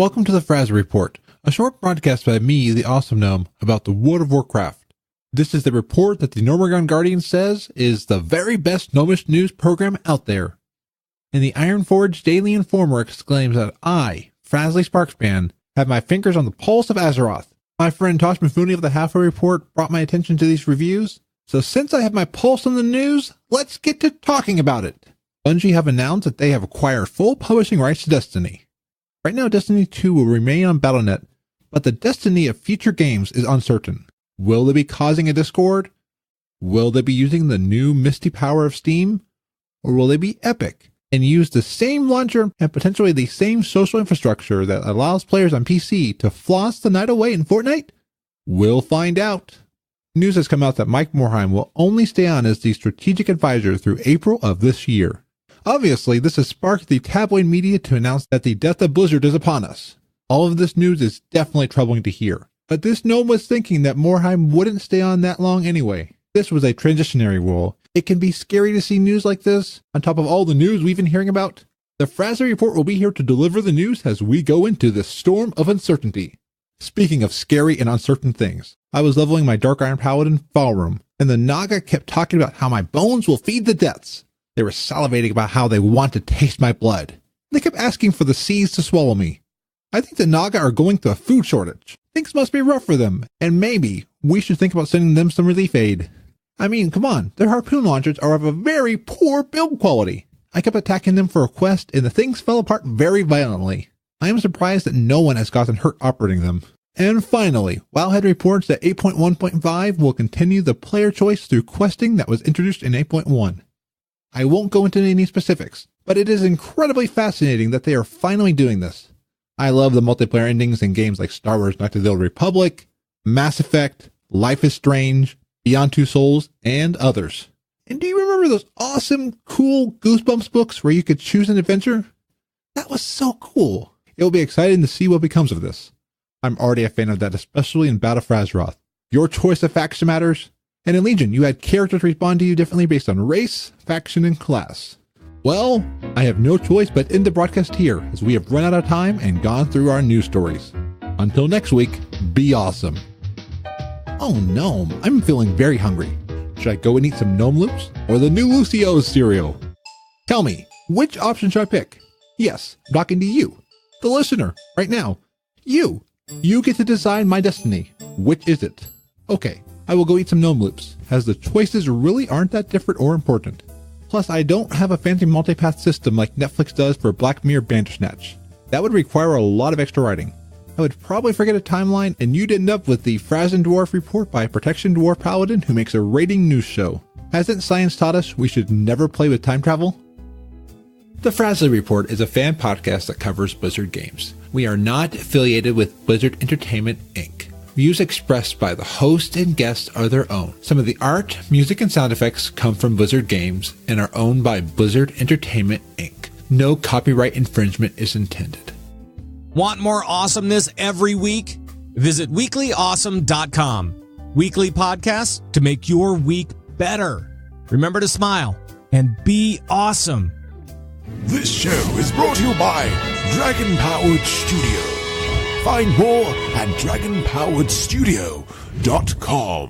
welcome to the Frazley Report, a short broadcast by me, the Awesome Gnome, about the World of Warcraft. This is the report that the Gnomeregan Guardian says is the very best gnomish news program out there. And the Ironforge Daily Informer exclaims that I, Frazley Sparkspan, have my fingers on the pulse of Azeroth. My friend Tosh Mifune of the Halfway Report brought my attention to these reviews, so since I have my pulse on the news, let's get to talking about it. Bungie have announced that they have acquired full publishing rights to Destiny. Right now, Destiny 2 will remain on Battle.net, but the destiny of future games is uncertain. Will they be causing a discord? Will they be using the new misty power of Steam? Or will they be epic and use the same launcher and potentially the same social infrastructure that allows players on PC to floss the night away in Fortnite? We'll find out. News has come out that Mike Morhaime will only stay on as the strategic advisor through April of this year. Obviously, this has sparked the tabloid media to announce that the death of Blizzard is upon us. All of this news is definitely troubling to hear. But this gnome was thinking that Morhaime wouldn't stay on that long anyway. This was a transitionary role. It can be scary to see news like this, on top of all the news we've been hearing about. The Frazley Report will be here to deliver the news as we go into this storm of uncertainty. Speaking of scary and uncertain things, I was leveling my Dark Iron Paladin Fall Room, and the Naga kept talking about how my bones will feed the depths. They were salivating about how they want to taste my blood. They kept asking for the seas to swallow me. I think the Naga are going through a food shortage. Things must be rough for them, and maybe we should think about sending them some relief aid. I mean, come on, their harpoon launchers are of a very poor build quality. I kept attacking them for a quest, and the things fell apart very violently. I am surprised that no one has gotten hurt operating them. And finally, Wowhead reports that 8.1.5 will continue the player choice through questing that was introduced in 8.1. I won't go into any specifics, but it is incredibly fascinating that they are finally doing this. I love the multiplayer endings in games like Star Wars Knights of the Old Republic, Mass Effect, Life is Strange, Beyond Two Souls, and others. And do you remember those awesome, cool Goosebumps books where you could choose an adventure? That was so cool. It will be exciting to see what becomes of this. I'm already a fan of that, especially in Battle for Azeroth. Your choice of faction matters. And in Legion, you had characters respond to you differently based on race, faction, and class. Well, I have no choice but end the broadcast here, as we have run out of time and gone through our news stories. Until next week, be awesome. Oh, Gnome, I'm feeling very hungry. Should I go and eat some Gnome Loops or the new Lucio Oh cereal? Tell me, which option should I pick? Yes, I'm talking to you, the listener, right now. You get to decide my destiny. Which is it? Okay, I will go eat some Gnome Loops, as the choices really aren't that different or important. Plus, I don't have a fancy multipath system like Netflix does for Black Mirror Bandersnatch. That would require a lot of extra writing. I would probably forget a timeline, and you'd end up with the Frazley Dwarf Report by Protection Dwarf Paladin who makes a rating news show. Hasn't science taught us we should never play with time travel? The Frazley Report is a fan podcast that covers Blizzard games. We are not affiliated with Blizzard Entertainment, Inc. Views expressed by the host and guests are their own. Some of the art, music, and sound effects come from Blizzard games and are owned by Blizzard Entertainment, Inc. No copyright infringement is intended. Want more awesomeness every week? Visit weeklyawesome.com. Weekly podcasts to make your week better. Remember to smile and be awesome. This show is brought to you by Dragon Powered Studio. Find more at dragonpoweredstudio.com.